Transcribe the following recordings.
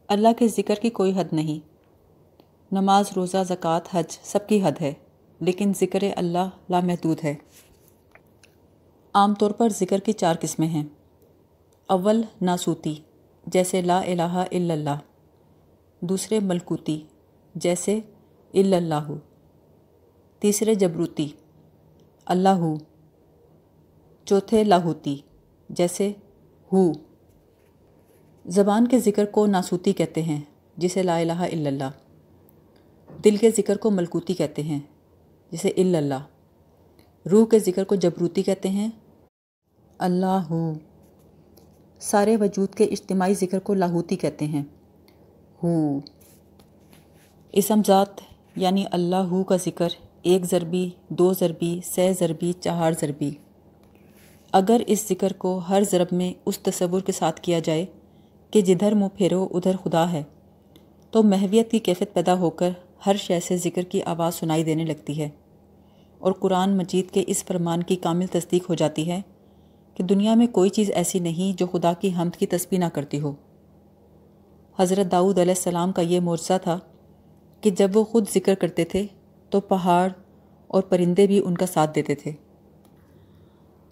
اللہ کے ذکر کی کوئی حد نہیں۔ نماز، روزہ، زکوٰۃ، حج سب کی حد ہے، لیکن ذکر اللہ لامحدود ہے۔ عام طور پر ذکر کی 4 قسمیں ہیں۔ اول ناسوتی، جیسے لا الہ الا اللہ۔ دوسرے ملکوتی، جیسے الا اللہ۔ تیسرے جبروتی، اللہ ہو۔ چوتھے لاہوتی، جیسے ہو۔ زبان کے ذکر کو ناسوتی کہتے ہیں، جسے لا الہ الا اللہ۔ دل کے ذکر کو ملکوتی کہتے ہیں، جسے الا اللہ۔ روح کے ذکر کو جبروتی کہتے ہیں، اللہ ہو۔ سارے وجود کے اجتماعی ذکر کو لاہوتی کہتے ہیں، ہو۔ اسم ذات یعنی اللہ ہو کا ذکر 1 ضربی، 2 ضربی، 3 ضربی، 4 ضربی۔ اگر اس ذکر کو ہر ضرب میں اس تصور کے ساتھ کیا جائے کہ جدھر منہ پھیرو ادھر خدا ہے، تو محویت کی کیفیت پیدا ہو کر ہر شے سے ذکر کی آواز سنائی دینے لگتی ہے، اور قرآن مجید کے اس فرمان کی کامل تصدیق ہو جاتی ہے کہ دنیا میں کوئی چیز ایسی نہیں جو خدا کی حمد کی تسبیح نہ کرتی ہو۔ حضرت داؤد علیہ السلام کا یہ معجزہ تھا کہ جب وہ خود ذکر کرتے تھے تو پہاڑ اور پرندے بھی ان کا ساتھ دیتے تھے۔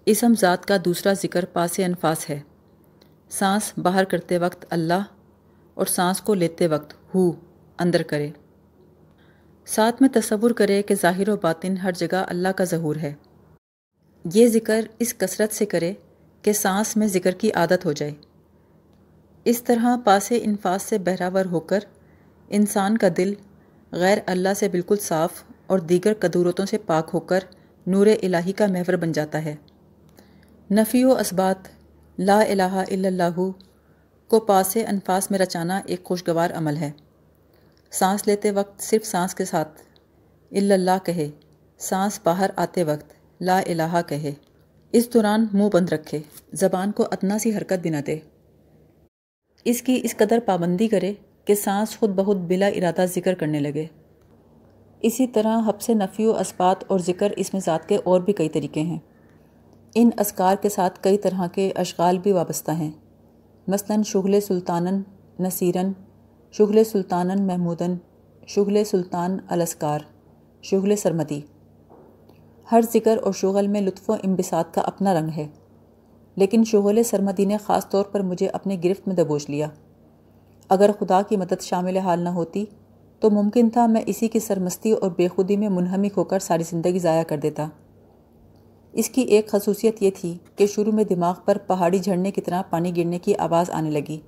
اسم ذات کا دوسرا ذکر پاس انفاس ہے۔ سانس باہر کرتے وقت اللہ اور سانس کو لیتے وقت ہو اندر کرے۔ ساتھ میں تصور کرے کہ ظاہر و باطن ہر جگہ اللہ کا ظہور ہے۔ یہ ذکر اس کثرت سے کرے کہ سانس میں ذکر کی عادت ہو جائے۔ اس طرح پاس انفاس سے بہراور ہو کر انسان کا دل غیر اللہ سے بالکل صاف اور دیگر کدورتوں سے پاک ہو کر نور الہی کا محور بن جاتا ہے۔ نفی و اثبات لا الہ الا اللہ کو پاس انفاس میں رچانا ایک خوشگوار عمل ہے۔ سانس لیتے وقت صرف سانس کے ساتھ الا اللہ کہے، سانس باہر آتے وقت لا الہ کہے۔ اس دوران منہ بند رکھے، زبان کو ادنا سی حرکت بھی نہ دے۔ اس کی اس قدر پابندی کرے کہ سانس خود بخود بلا ارادہ ذکر کرنے لگے۔ اسی طرح حبس نفی و اثبات اور ذکر اسم ذات کے اور بھی کئی طریقے ہیں۔ ان اذکار کے ساتھ کئی طرح کے اشغال بھی وابستہ ہیں، مثلاً شغل سلطاناً نصیراً، شغل سلطاناً محموداً، شغل سلطان الاذکار، شغل سرمدی۔ ہر ذکر اور شغل میں لطف و انبساط کا اپنا رنگ ہے، لیکن شغل سرمدی نے خاص طور پر مجھے اپنے گرفت میں دبوچ لیا۔ اگر خدا کی مدد شامل حال نہ ہوتی تو ممکن تھا میں اسی کی سرمستی اور بے خودی میں منہمک ہو کر ساری زندگی ضائع کر دیتا۔ اس کی ایک خصوصیت یہ تھی کہ شروع میں دماغ پر پہاڑی جھرنے کی طرح پانی گرنے کی آواز آنے لگی،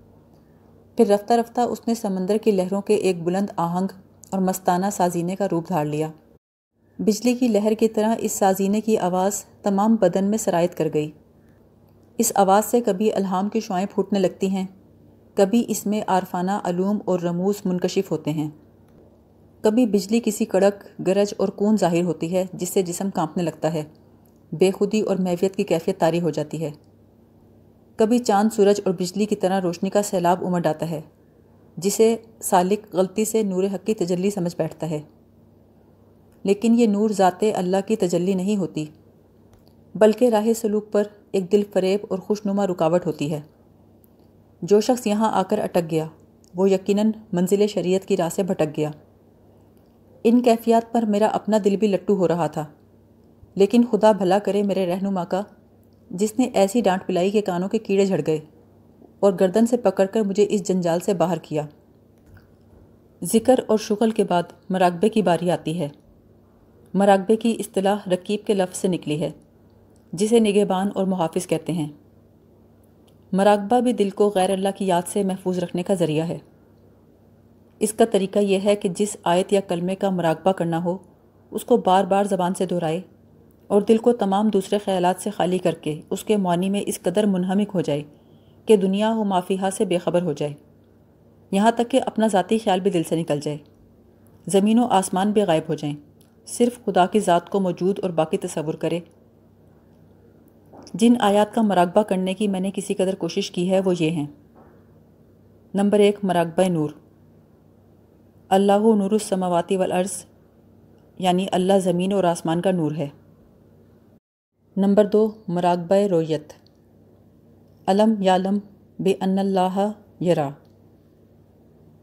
پھر رفتہ رفتہ اس نے سمندر کی لہروں کے ایک بلند آہنگ اور مستانہ سازینے کا روپ دھار لیا۔ بجلی کی لہر کی طرح اس سازینے کی آواز تمام بدن میں سرایت کر گئی۔ اس آواز سے کبھی الہام کی شعائیں پھوٹنے لگتی ہیں، کبھی اس میں عارفانہ علوم اور رموز منکشف ہوتے ہیں، کبھی بجلی کسی کڑک، گرج اور کون ظاہر ہوتی ہے جس سے جسم کانپنے لگتا ہے، بے خودی اور محویت کی کیفیت طاری ہو جاتی ہے، کبھی چاند سورج اور بجلی کی طرح روشنی کا سیلاب امڑ آتا ہے جسے سالک غلطی سے نور حق کی تجلی سمجھ بیٹھتا ہے، لیکن یہ نور ذات اللہ کی تجلی نہیں ہوتی، بلکہ راہ سلوک پر ایک دل فریب اور خوشنما رکاوٹ ہوتی ہے۔ جو شخص یہاں آ کر اٹک گیا وہ یقیناً منزل شریعت کی راہ سے بھٹک گیا۔ ان کیفیات پر میرا اپنا دل بھی لٹو ہو رہا تھا، لیکن خدا بھلا کرے میرے رہنما کا، جس نے ایسی ڈانٹ پلائی کہ کانوں کے کیڑے جھڑ گئے اور گردن سے پکڑ کر مجھے اس جنجال سے باہر کیا۔ ذکر اور شغل کے بعد مراقبے کی باری آتی ہے۔ مراقبے کی اصطلاح رقیب کے لفظ سے نکلی ہے، جسے نگہبان اور محافظ کہتے ہیں۔ مراقبہ بھی دل کو غیر اللہ کی یاد سے محفوظ رکھنے کا ذریعہ ہے۔ اس کا طریقہ یہ ہے کہ جس آیت یا کلمے کا مراقبہ کرنا ہو اس کو بار بار زبان سے دہرائے اور دل کو تمام دوسرے خیالات سے خالی کر کے اس کے معنی میں اس قدر منہمک ہو جائے کہ دنیا و ما فیہا سے بے خبر ہو جائے، یہاں تک کہ اپنا ذاتی خیال بھی دل سے نکل جائے، زمین و آسمان بھی غائب ہو جائیں، صرف خدا کی ذات کو موجود اور باقی تصور کرے۔ جن آیات کا مراقبہ کرنے کی میں نے کسی قدر کوشش کی ہے وہ یہ ہیں۔ نمبر 1، مراقبہ نور۔ اللہ نور السماوات والارض، یعنی اللہ زمین اور آسمان کا نور ہے۔ نمبر 2، مراقبہ رؤیت۔ علم یعلم بأن اللہ یرا۔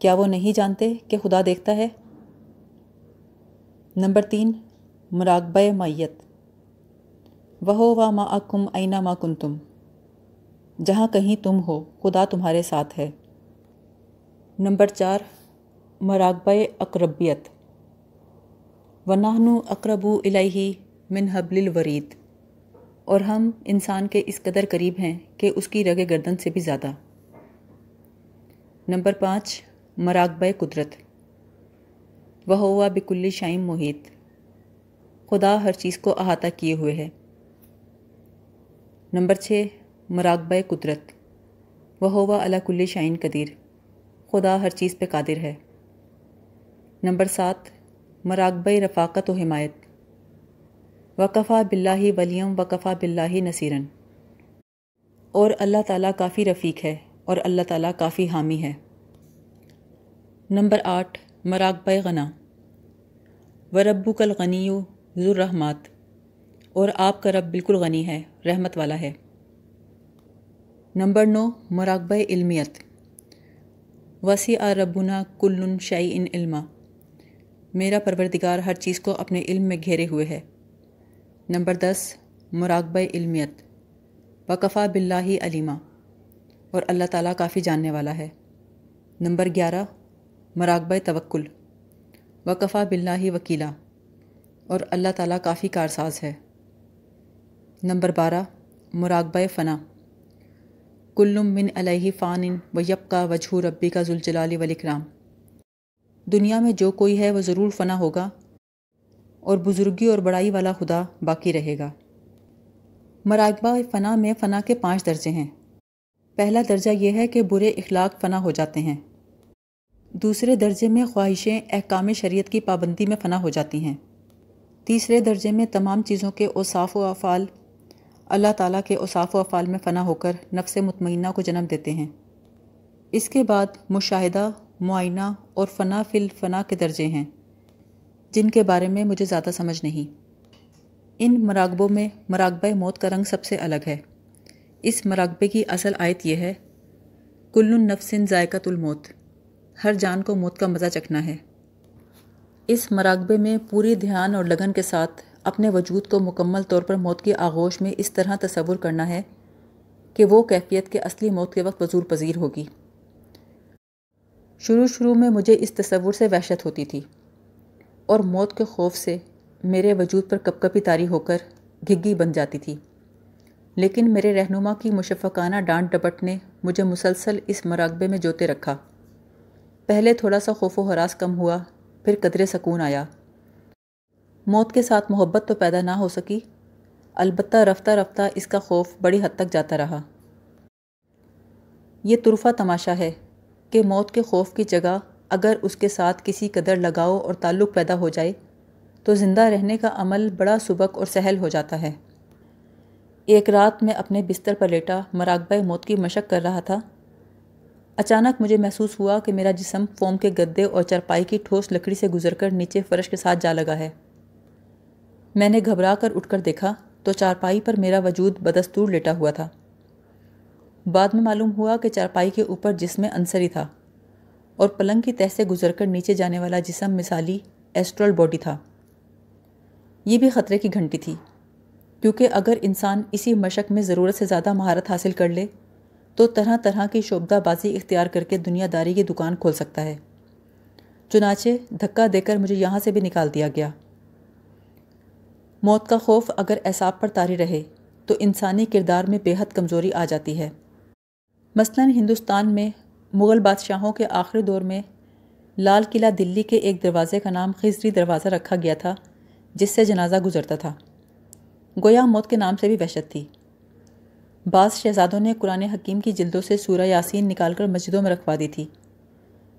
کیا وہ نہیں جانتے کہ خدا دیکھتا ہے؟ نمبر 3، مراقبہ معیت، وَهُوَ مَعَكُمْ أَيْنَمَا كُنْتُمْ، جہاں کہیں تم ہو خدا تمہارے ساتھ ہے۔ نمبر 4، مراقبہ اقربیت، وَنَحْنُ أَقْرَبُ إِلَيْهِ مِنْ حَبْلِ الْوَرِيدِ، اور ہم انسان کے اس قدر قریب ہیں کہ اس کی رگ گردن سے بھی زیادہ۔ نمبر 5، مراقبہ قدرت، وَهُوَ بِكُلِّ شَيْءٍ مُحِيطٌ، خدا ہر چیز کو احاطہ کیے ہوئے ہے۔ نمبر 6، مراقبہ قدرت، وَهُوَ عَلَى كُلِّ شَيْءٍ قدیر، خدا ہر چیز پہ قادر ہے۔ نمبر 7، مراقبہ رفاقت و حمایت، وَكَفَى بِاللَّهِ وَلِيًّا وَكَفَى بِاللَّهِ نَصِيرًا، اور اللہ تعالیٰ کافی رفیق ہے اور اللہ تعالیٰ کافی حامی ہے۔ نمبر 8، مراقبہ غنا، وَرَبُّكَ الْغَنِيُّ ذُو الرَّحْمَاتِ، اور آپ کا رب بالکل غنی ہے، رحمت والا ہے۔ نمبر 9، مراقبہ علمیت، وَسِعَ رَبُّنَا كُلُّ شَيْءٍ عِلْمًا، میرا پروردگار ہر چیز کو اپنے علم میں گھیرے ہوئے ہے۔ نمبر 10، مراقبہ علمیت، وَكَفَى بِاللَّهِ عَلِيمًا، اور اللہ تعالیٰ کافی جاننے والا ہے۔ نمبر 11، مراقبہ توکل، وَكَفَى بِاللَّهِ وکیلا، اور اللہ تعالیٰ کافی کارساز ہے۔ نمبر 12، مراقبہ فنا، کل من علیہ فان ویبقى وجہ ربک ذو الجلال والاکرام، دنیا میں جو کوئی ہے وہ ضرور فنا ہوگا اور بزرگی اور بڑائی والا خدا باقی رہے گا۔ مراقبہ فنا میں فنا کے 5 درجے ہیں۔ پہلا درجہ یہ ہے کہ برے اخلاق فنا ہو جاتے ہیں۔ دوسرے درجے میں خواہشیں احکام شریعت کی پابندی میں فنا ہو جاتی ہیں۔ تیسرے درجے میں تمام چیزوں کے اوصاف و افعال اللہ تعالیٰ کے اوصاف و افعال میں فنا ہو کر نفس مطمئنہ کو جنم دیتے ہیں۔ اس کے بعد مشاہدہ، معائنہ اور فنا فی الفنا کے درجے ہیں، جن کے بارے میں مجھے زیادہ سمجھ نہیں۔ ان مراقبوں میں مراقبہ موت کا رنگ سب سے الگ ہے۔ اس مراقبے کی اصل آیت یہ ہے، کل نفس ذائقۃ الموت، ہر جان کو موت کا مزہ چکھنا ہے۔ اس مراقبے میں پوری دھیان اور لگن کے ساتھ اپنے وجود کو مکمل طور پر موت کی آغوش میں اس طرح تصور کرنا ہے کہ وہ کیفیت کے اصلی موت کے وقت حضور پذیر ہوگی۔ شروع میں مجھے اس تصور سے وحشت ہوتی تھی اور موت کے خوف سے میرے وجود پر کپکپی طاری ہو کر گھگی بن جاتی تھی، لیکن میرے رہنما کی مشفقانہ ڈانٹ ڈپٹ نے مجھے مسلسل اس مراقبے میں جوتے رکھا۔ پہلے تھوڑا سا خوف و ہراس کم ہوا، پھر قدرے سکون آیا۔ موت کے ساتھ محبت تو پیدا نہ ہو سکی، البتہ رفتہ رفتہ اس کا خوف بڑی حد تک جاتا رہا۔ یہ طرفہ تماشا ہے کہ موت کے خوف کی جگہ اگر اس کے ساتھ کسی قدر لگاؤ اور تعلق پیدا ہو جائے تو زندہ رہنے کا عمل بڑا سبک اور سہل ہو جاتا ہے۔ ایک رات میں اپنے بستر پر لیٹا مراقبہ موت کی مشق کر رہا تھا۔ اچانک مجھے محسوس ہوا کہ میرا جسم فوم کے گدے اور چارپائی کی ٹھوس لکڑی سے گزر کر نیچے فرش کے ساتھ جا لگا ہے۔ میں نے گھبرا کر اٹھ کر دیکھا تو چارپائی پر میرا وجود بدستور لیٹا ہوا تھا۔ بعد میں معلوم ہوا کہ چارپائی کے اوپر جسم عنصری تھا اور پلنگ کی تہ سے گزر کر نیچے جانے والا جسم مثالی ایسٹرل باڈی تھا۔ یہ بھی خطرے کی گھنٹی تھی، کیونکہ اگر انسان اسی مشق میں ضرورت سے زیادہ مہارت حاصل کر لے تو طرح طرح کی شعبدہ بازی اختیار کر کے دنیا داری کی دکان کھول سکتا ہے۔ چنانچہ دھکا دے کر مجھے یہاں سے بھی نکال دیا گیا۔ موت کا خوف اگر اعصاب پر طاری رہے تو انسانی کردار میں بے حد کمزوری آ جاتی ہے۔ مثلاً ہندوستان میں مغل بادشاہوں کے آخری دور میں لال قلعہ دلی کے ایک دروازے کا نام خضری دروازہ رکھا گیا تھا، جس سے جنازہ گزرتا تھا۔ گویا موت کے نام سے بھی وحشت تھی۔ بعض شہزادوں نے قرآن حکیم کی جلدوں سے سورہ یاسین نکال کر مسجدوں میں رکھوا دی تھی،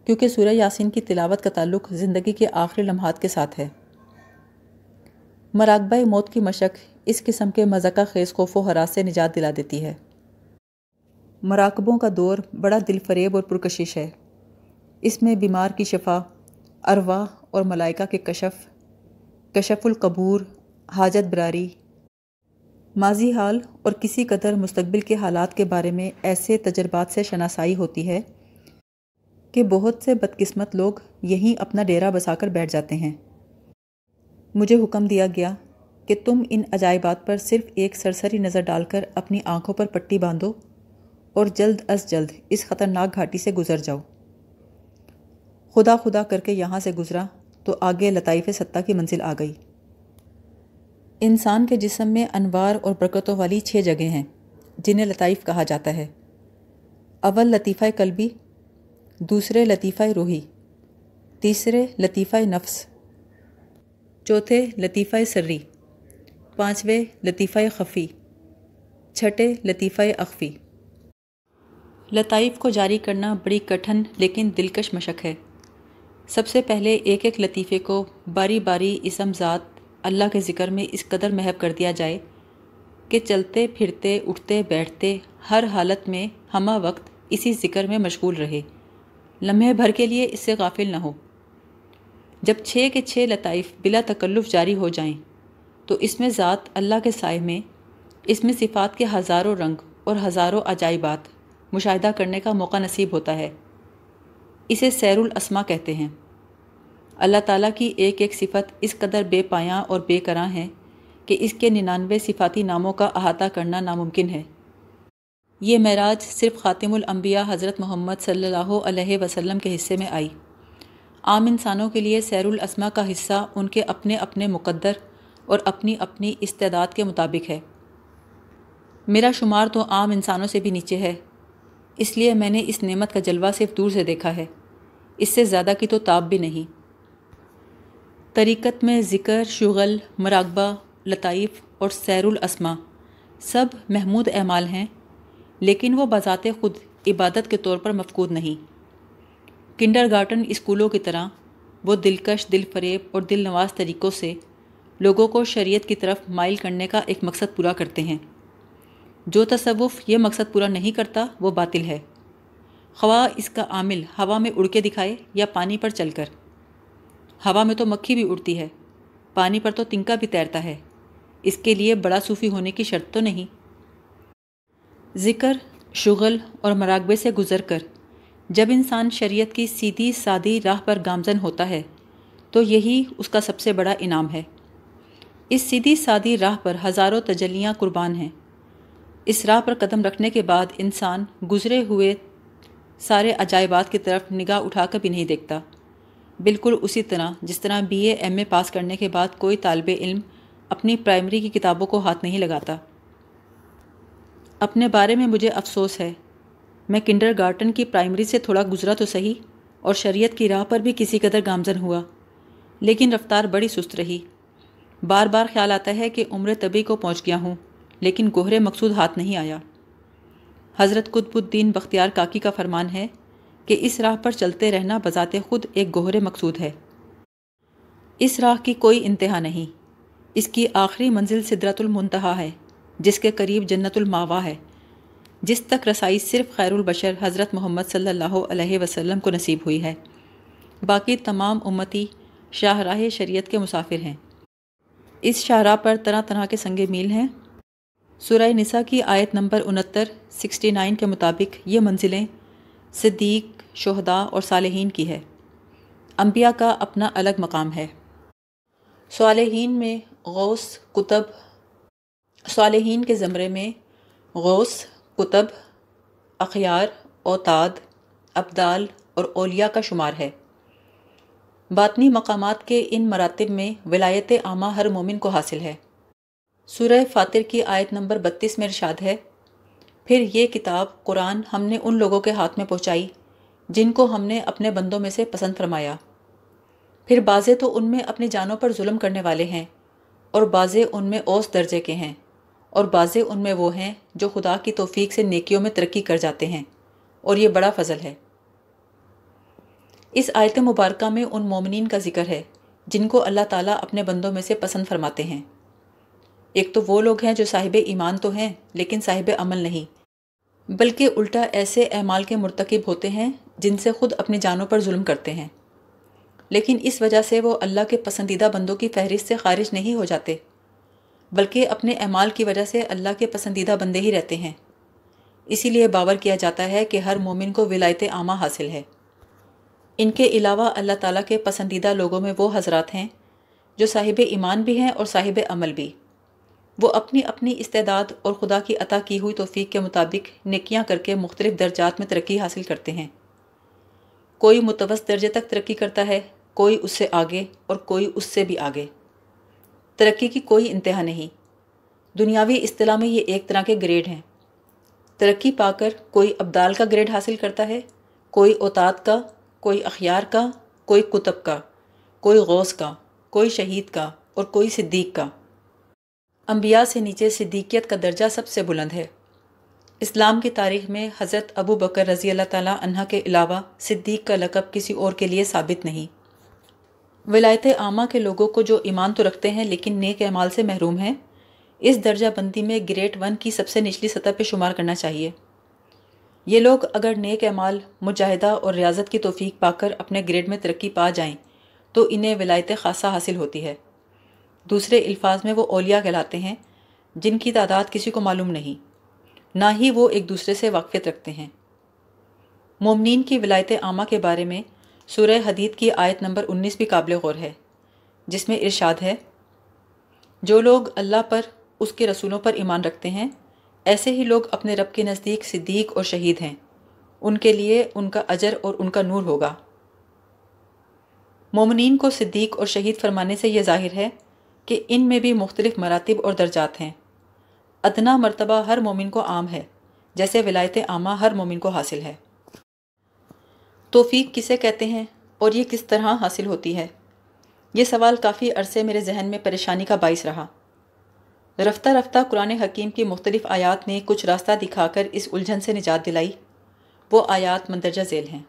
کیونکہ سورہ یاسین کی تلاوت کا تعلق زندگی کے آخری لمحات کے ساتھ ہے۔ مراقبہ موت کی مشق اس قسم کے مذاقہ خیز خوف و ہراس سے نجات دلا دیتی ہے۔ مراقبوں کا دور بڑا دل فریب اور پرکشش ہے۔ اس میں بیمار کی شفا، ارواح اور ملائکہ کے کشف القبور، حاجت براری، ماضی حال اور کسی قدر مستقبل کے حالات کے بارے میں ایسے تجربات سے شناسائی ہوتی ہے کہ بہت سے بدقسمت لوگ یہیں اپنا ڈیرا بسا کر بیٹھ جاتے ہیں۔ مجھے حکم دیا گیا کہ تم ان عجائبات پر صرف ایک سرسری نظر ڈال کر اپنی آنکھوں پر پٹی باندھو اور جلد از جلد اس خطرناک گھاٹی سے گزر جاؤ۔ خدا خدا کر کے یہاں سے گزرا تو آگے لطائف ستہ کی منزل آ گئی۔ انسان کے جسم میں انوار اور برکتوں والی 6 جگہیں ہیں جنہیں لطائف کہا جاتا ہے۔ اول لطیفہ قلبی، دوسرے لطیفہ روحی، تیسرے لطیفہ نفس، چوتھے لطیفہ سری، پانچویں لطیفہ خفی، چھٹے لطیفہ اخفی۔ لطائف کو جاری کرنا بڑی کٹھن لیکن دلکش مشق ہے۔ سب سے پہلے ایک ایک لطیفے کو باری باری اسم ذات اللہ کے ذکر میں اس قدر محو کر دیا جائے کہ چلتے پھرتے اٹھتے بیٹھتے ہر حالت میں ہمہ وقت اسی ذکر میں مشغول رہے، لمحے بھر کے لیے اس سے غافل نہ ہو۔ جب 6 کے 6 لطائف بلا تکلف جاری ہو جائیں تو اس میں ذات اللہ کے سائے میں، اس میں صفات کے ہزاروں رنگ اور ہزاروں عجائبات مشاہدہ کرنے کا موقع نصیب ہوتا ہے۔ اسے سیر الاسما کہتے ہیں۔ اللہ تعالیٰ کی ایک ایک صفت اس قدر بے پایاں اور بے کراں ہے کہ اس کے 99 صفاتی ناموں کا احاطہ کرنا ناممکن ہے۔ یہ معراج صرف خاتم الانبیاء حضرت محمد صلی اللہ علیہ وسلم کے حصے میں آئی۔ عام انسانوں کے لیے سیر الاسما کا حصہ ان کے اپنے اپنے مقدر اور اپنی اپنی استعداد کے مطابق ہے۔ میرا شمار تو عام انسانوں سے بھی نیچے ہے، اس لیے میں نے اس نعمت کا جلوہ صرف دور سے دیکھا ہے، اس سے زیادہ کی تو تاب بھی نہیں۔ طریقت میں ذکر، شغل، مراقبہ، لطائف اور سیر الاسما سب محمود اعمال ہیں، لیکن وہ بذات خود عبادت کے طور پر مفقود نہیں۔ کنڈرگارٹن اسکولوں کی طرح وہ دلکش، دل فریب اور دل نواز طریقوں سے لوگوں کو شریعت کی طرف مائل کرنے کا ایک مقصد پورا کرتے ہیں۔ جو تصوف یہ مقصد پورا نہیں کرتا وہ باطل ہے، خواہ اس کا عامل ہوا میں اڑ کے دکھائے یا پانی پر چل کر۔ ہوا میں تو مکھی بھی اڑتی ہے، پانی پر تو تنکا بھی تیرتا ہے، اس کے لیے بڑا صوفی ہونے کی شرط تو نہیں۔ ذکر، شغل اور مراقبے سے گزر کر جب انسان شریعت کی سیدھی سادی راہ پر گامزن ہوتا ہے تو یہی اس کا سب سے بڑا انعام ہے۔ اس سیدھی سادی راہ پر ہزاروں تجلیاں قربان ہیں۔ اس راہ پر قدم رکھنے کے بعد انسان گزرے ہوئے سارے عجائبات کی طرف نگاہ اٹھا کر بھی نہیں دیکھتا، بالکل اسی طرح جس طرح BA MA پاس کرنے کے بعد کوئی طالب علم اپنی پرائمری کی کتابوں کو ہاتھ نہیں لگاتا۔ اپنے بارے میں مجھے افسوس ہے، میں کنڈرگارٹن کی پرائمری سے تھوڑا گزرا تو صحیح اور شریعت کی راہ پر بھی کسی قدر گامزن ہوا، لیکن رفتار بڑی سست رہی۔ بار بار خیال آتا ہے کہ عمر طبی کو پہنچ گیا ہوں، لیکن گوہر مقصود ہاتھ نہیں آیا۔ حضرت قطب الدین بختیار کاکی کا فرمان ہے کہ اس راہ پر چلتے رہنا بذات خود ایک گوہر مقصود ہے۔ اس راہ کی کوئی انتہا نہیں، اس کی آخری منزل سدرۃ المنتہا ہے، جس کے قریب جنت الماوا ہے، جس تک رسائی صرف خیر البشر حضرت محمد صلی اللہ علیہ وسلم کو نصیب ہوئی ہے۔ باقی تمام امتی شاہراہ شریعت کے مسافر ہیں۔ اس شاہراہ پر طرح طرح کے سنگ میل ہیں۔ سورہ نساء کی آیت نمبر 69 کے مطابق یہ منزلیں صدیق، شہداء اور صالحین کی ہے۔ انبیاء کا اپنا الگ مقام ہے۔ صالحین میں غوث، قطب، صالحین کے زمرے میں غوث، قطب، اخیار، اوتاد، ابدال اور اولیاء کا شمار ہے۔ باطنی مقامات کے ان مراتب میں ولایت عامہ ہر مومن کو حاصل ہے۔ سورہ فاطر کی آیت نمبر 32 میں ارشاد ہے، پھر یہ کتاب قرآن ہم نے ان لوگوں کے ہاتھ میں پہنچائی جن کو ہم نے اپنے بندوں میں سے پسند فرمایا، پھر بعضے تو ان میں اپنی جانوں پر ظلم کرنے والے ہیں اور بعضے ان میں اوس درجے کے ہیں اور بعضے ان میں وہ ہیں جو خدا کی توفیق سے نیکیوں میں ترقی کر جاتے ہیں، اور یہ بڑا فضل ہے۔ اس آیت مبارکہ میں ان مومنین کا ذکر ہے جن کو اللہ تعالیٰ اپنے بندوں میں سے پسند فرماتے ہیں۔ ایک تو وہ لوگ ہیں جو صاحب ایمان تو ہیں لیکن صاحب عمل نہیں، بلکہ الٹا ایسے اعمال کے مرتکب ہوتے ہیں جن سے خود اپنی جانوں پر ظلم کرتے ہیں، لیکن اس وجہ سے وہ اللہ کے پسندیدہ بندوں کی فہرست سے خارج نہیں ہو جاتے، بلکہ اپنے اعمال کی وجہ سے اللہ کے پسندیدہ بندے ہی رہتے ہیں۔ اسی لیے باور کیا جاتا ہے کہ ہر مومن کو ولایت عامہ حاصل ہے۔ ان کے علاوہ اللہ تعالیٰ کے پسندیدہ لوگوں میں وہ حضرات ہیں جو صاحب ایمان بھی ہیں اور صاحب عمل بھی۔ وہ اپنی اپنی استعداد اور خدا کی عطا کی ہوئی توفیق کے مطابق نیکیاں کر کے مختلف درجات میں ترقی حاصل کرتے ہیں۔ کوئی متوسط درجے تک ترقی کرتا ہے، کوئی اس سے آگے اور کوئی اس سے بھی آگے۔ ترقی کی کوئی انتہا نہیں۔ دنیاوی اصطلاح میں یہ ایک طرح کے گریڈ ہیں۔ ترقی پا کر کوئی ابدال کا گریڈ حاصل کرتا ہے، کوئی اوتاد کا، کوئی اخیار کا، کوئی کتب کا، کوئی غوث کا، کوئی شہید کا اور کوئی صدیق کا۔ انبیاء سے نیچے صدیقیت کا درجہ سب سے بلند ہے۔ اسلام کی تاریخ میں حضرت ابو بکر رضی اللہ تعالیٰ عنہ کے علاوہ صدیق کا لقب کسی اور کے لیے ثابت نہیں۔ ولایت عامہ کے لوگوں کو جو ایمان تو رکھتے ہیں لیکن نیک اعمال سے محروم ہیں، اس درجہ بندی میں گریڈ 1 کی سب سے نچلی سطح پہ شمار کرنا چاہیے۔ یہ لوگ اگر نیک اعمال، مجاہدہ اور ریاضت کی توفیق پا کر اپنے گریڈ میں ترقی پا جائیں تو انہیں ولایت خاصہ حاصل ہوتی ہے۔ دوسرے الفاظ میں وہ اولیاء کہلاتے ہیں جن کی تعداد کسی کو معلوم نہیں، نہ ہی وہ ایک دوسرے سے واقفیت رکھتے ہیں۔ مومنین کی ولایت عامہ کے بارے میں سورہ حدید کی آیت نمبر 19 بھی قابل غور ہے، جس میں ارشاد ہے، جو لوگ اللہ پر، اس کے رسولوں پر ایمان رکھتے ہیں، ایسے ہی لوگ اپنے رب کے نزدیک صدیق اور شہید ہیں، ان کے لیے ان کا اجر اور ان کا نور ہوگا۔ مومنین کو صدیق اور شہید فرمانے سے یہ ظاہر ہے کہ ان میں بھی مختلف مراتب اور درجات ہیں۔ ادنا مرتبہ ہر مومن کو عام ہے، جیسے ولایت عامہ ہر مومن کو حاصل ہے۔ توفیق کسے کہتے ہیں اور یہ کس طرح حاصل ہوتی ہے؟ یہ سوال کافی عرصے میرے ذہن میں پریشانی کا باعث رہا۔ رفتہ رفتہ قرآن حکیم کی مختلف آیات نے کچھ راستہ دکھا کر اس الجھن سے نجات دلائی۔ وہ آیات مندرجہ ذیل ہیں۔